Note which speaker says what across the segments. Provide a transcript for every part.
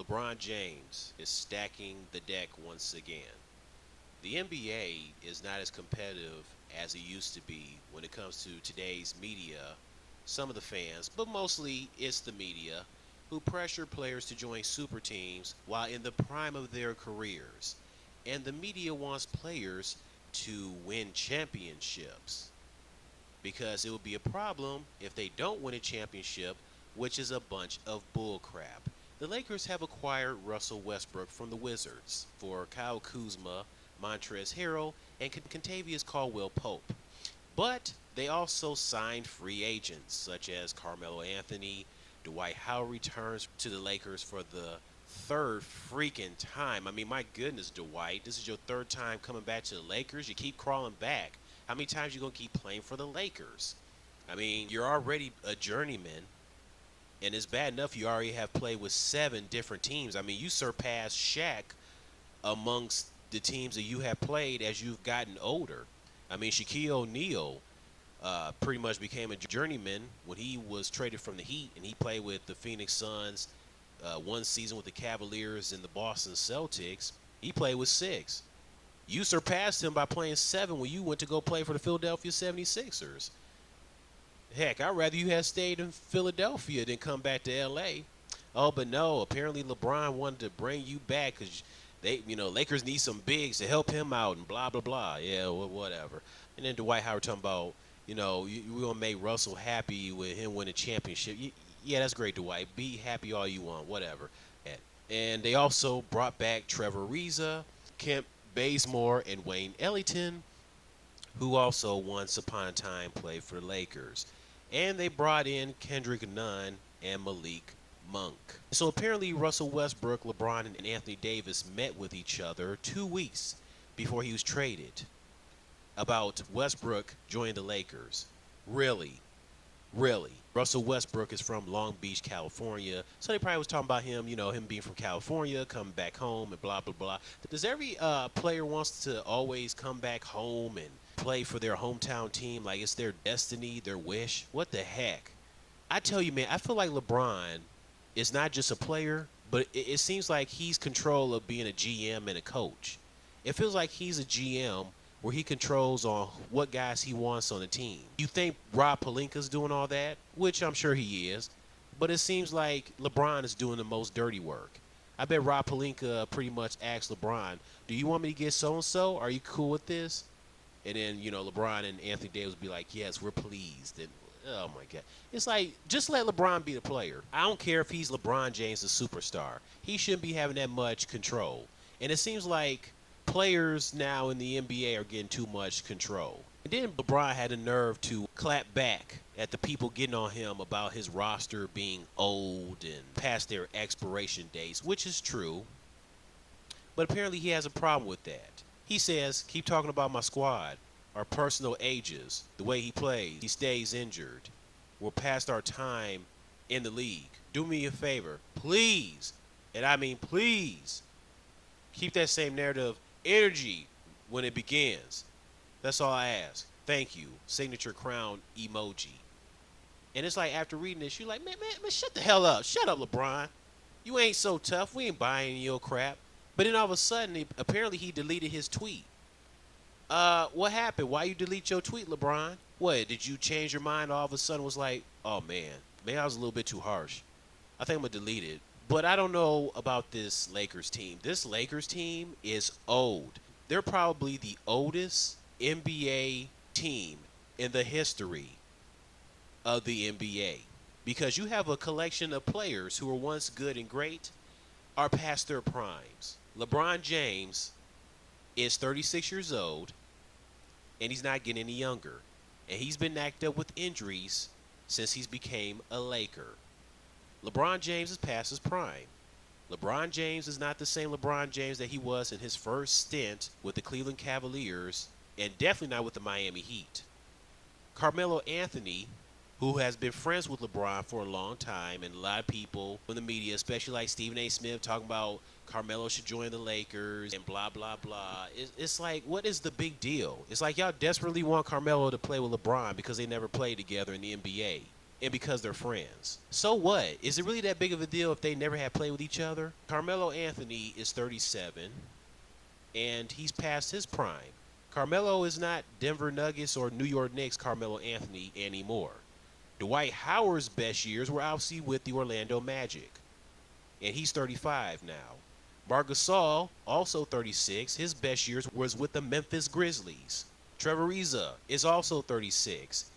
Speaker 1: LeBron James is stacking the deck once again. The NBA is not as competitive as it used to be when it comes to today's media. Some of the fans, but mostly it's the media, who pressure players to join super teams while in the prime of their careers. And the media wants players to win championships because it would be a problem if they don't win a championship, which is a bunch of bullcrap. The Lakers have acquired Russell Westbrook from the Wizards for Kyle Kuzma, Montrezl Harrell, and Contavious Caldwell Pope. But they also signed free agents such as Carmelo Anthony. Dwight Howard returns to the Lakers for the third freaking time. I mean, my goodness, Dwight, this is your third time coming back to the Lakers. You keep crawling back. How many times you gonna keep playing for the Lakers? I mean, you're already a journeyman, and it's bad enough you already have played with 7 different teams. I mean, you surpassed Shaq amongst the teams that you have played as you've gotten older. I mean, Shaquille O'Neal pretty much became a journeyman when he was traded from the Heat, and he played with the Phoenix Suns, one season with the Cavaliers and the Boston Celtics. He played with 6. You surpassed him by playing 7 when you went to go play for the Philadelphia 76ers. Heck, I'd rather you had stayed in Philadelphia than come back to L.A. Oh, but no, apparently LeBron wanted to bring you back because Lakers need some bigs to help him out and blah, blah, blah. Yeah, whatever. And then Dwight Howard talking about, we're going to make Russell happy with him winning a championship. Yeah, that's great, Dwight. Be happy all you want, whatever. And they also brought back Trevor Ariza, Kemp Bazemore, and Wayne Ellington, who also once upon a time played for the Lakers. And they brought in Kendrick Nunn and Malik Monk. So apparently Russell Westbrook, LeBron, and Anthony Davis met with each other 2 weeks before he was traded about Westbrook joining the Lakers. Really? Really? Russell Westbrook is from Long Beach, California. So they probably was talking about him, him being from California, coming back home and blah, blah, blah. Does every player wants to always come back home and play for their hometown team like it's their destiny, their wish? What the heck? I tell you, man, I feel like LeBron is not just a player, but it seems like he's control of being a GM and a coach. It feels like he's a GM where he controls on what guys he wants on the team. You think Rob Pelinka's doing all that, which I'm sure he is, but it seems like LeBron is doing the most dirty work. I bet Rob Pelinka pretty much asked LeBron, do you want me to get so-and-so? Are you cool with this? And then, LeBron and Anthony Davis would be like, yes, we're pleased. And oh, my God. It's like, just let LeBron be the player. I don't care if he's LeBron James, the superstar. He shouldn't be having that much control. And it seems like players now in the NBA are getting too much control. And then LeBron had the nerve to clap back at the people getting on him about his roster being old and past their expiration dates, which is true. But apparently he has a problem with that. He says, keep talking about my squad, our personal ages, the way he plays, he stays injured. We're past our time in the league. Do me a favor, please, and I mean please, keep that same narrative energy when it begins. That's all I ask. Thank you. Signature crown emoji. And it's like after reading this, you're like, man, shut the hell up. Shut up, LeBron. You ain't so tough. We ain't buying your crap. But then all of a sudden, apparently he deleted his tweet. What happened? Why you delete your tweet, LeBron? What, did you change your mind all of a sudden was like, oh, man, maybe I was a little bit too harsh. I think I'm going to delete it. But I don't know about this Lakers team. This Lakers team is old. They're probably the oldest NBA team in the history of the NBA. Because you have a collection of players who were once good and great are past their primes. LeBron James is 36 years old, and he's not getting any younger. And he's been knocked up with injuries since he's became a Laker. LeBron James is past his prime. LeBron James is not the same LeBron James that he was in his first stint with the Cleveland Cavaliers, and definitely not with the Miami Heat. Carmelo Anthony, who has been friends with LeBron for a long time, and a lot of people in the media, especially like Stephen A. Smith, talking about Carmelo should join the Lakers and blah, blah, blah. It's like, what is the big deal? It's like y'all desperately want Carmelo to play with LeBron because they never played together in the NBA. and because they're friends. So what? Is it really that big of a deal if they never had played with each other? Carmelo Anthony is 37, and he's past his prime. Carmelo is not Denver Nuggets or New York Knicks Carmelo Anthony anymore. Dwight Howard's best years were obviously with the Orlando Magic, and he's 35 now. Marc Gasol, also 36, his best years was with the Memphis Grizzlies. Trevor Ariza is also 36.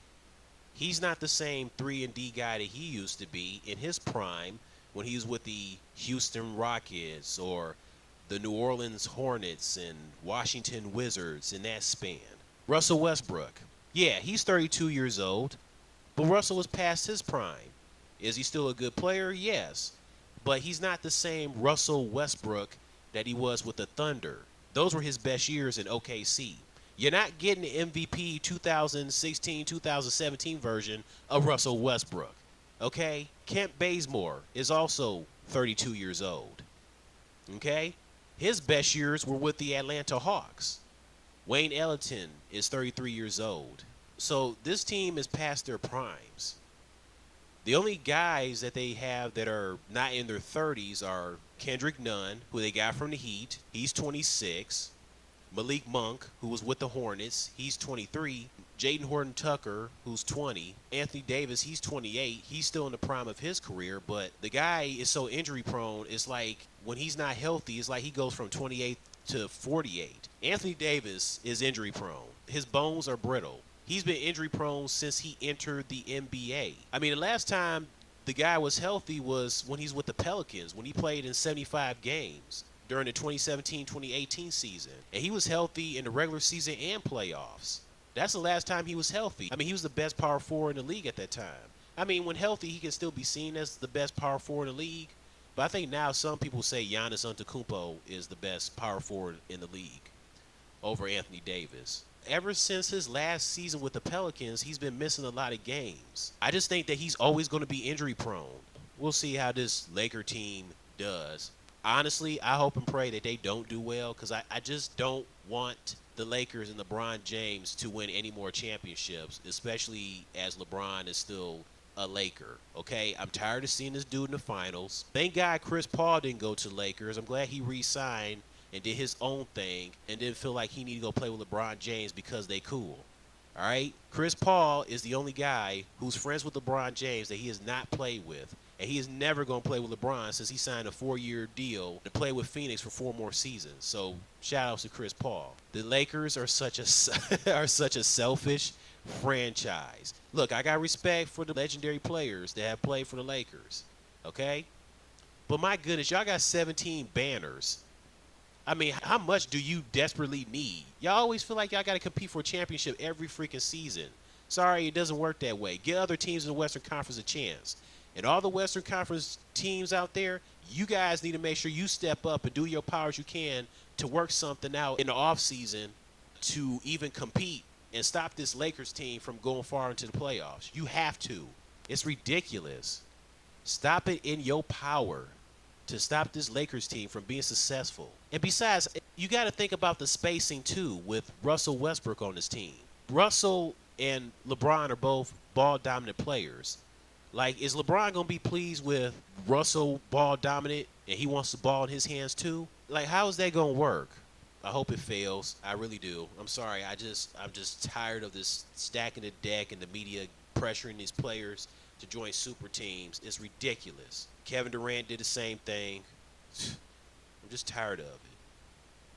Speaker 1: He's not the same 3-and-D guy that he used to be in his prime when he was with the Houston Rockets or the New Orleans Hornets and Washington Wizards in that span. Russell Westbrook. Yeah, he's 32 years old, but Russell was past his prime. Is he still a good player? Yes. But he's not the same Russell Westbrook that he was with the Thunder. Those were his best years in OKC. You're not getting the MVP 2016-2017 version of Russell Westbrook. Okay? Kent Bazemore is also 32 years old. Okay? His best years were with the Atlanta Hawks. Wayne Ellington is 33 years old. So this team is past their primes. The only guys that they have that are not in their 30s are Kendrick Nunn, who they got from the Heat. He's 26. Malik Monk, who was with the Hornets. He's 23. Jaden Horton-Tucker, who's 20. Anthony Davis, he's 28. He's still in the prime of his career, but the guy is so injury prone. It's like when he's not healthy, it's like he goes from 28 to 48. Anthony Davis is injury prone. His bones are brittle. He's been injury prone since he entered the NBA. I mean, the last time the guy was healthy was when he's with the Pelicans, when he played in 75 games during the 2017-2018 season. And he was healthy in the regular season and playoffs. That's the last time he was healthy. I mean, he was the best power forward in the league at that time. I mean, when healthy, he can still be seen as the best power forward in the league. But I think now some people say Giannis Antetokounmpo is the best power forward in the league over Anthony Davis. Ever since his last season with the Pelicans, he's been missing a lot of games. I just think that he's always going to be injury prone. We'll see how this Laker team does. Honestly, I hope and pray that they don't do well because I just don't want the Lakers and LeBron James to win any more championships, especially as LeBron is still a Laker, okay? I'm tired of seeing this dude in the finals. Thank God Chris Paul didn't go to the Lakers. I'm glad he re-signed and did his own thing and didn't feel like he needed to go play with LeBron James because they cool. All right? Chris Paul is the only guy who's friends with LeBron James that he has not played with. And he is never going to play with LeBron since he signed a 4-year deal to play with Phoenix for 4 more seasons. So shout outs to Chris Paul. The Lakers are such a selfish franchise. Look, I got respect for the legendary players that have played for the Lakers. Okay? But my goodness, y'all got 17 banners. I mean, how much do you desperately need? Y'all always feel like y'all got to compete for a championship every freaking season. Sorry, it doesn't work that way. Give other teams in the Western Conference a chance. And all the Western Conference teams out there, you guys need to make sure you step up and do your powers you can to work something out in the offseason to even compete and stop this Lakers team from going far into the playoffs. You have to. It's ridiculous. Stop it in your power to stop this Lakers team from being successful. And besides, you got to think about the spacing too with Russell Westbrook on this team. Russell and LeBron are both ball-dominant players. Like, is LeBron going to be pleased with Russell ball-dominant and he wants the ball in his hands too? Like, how is that going to work? I hope it fails. I really do. I'm sorry. I'm just tired of this stacking the deck and the media pressuring these players to join super teams. It's ridiculous. Kevin Durant did the same thing. I'm just tired of it.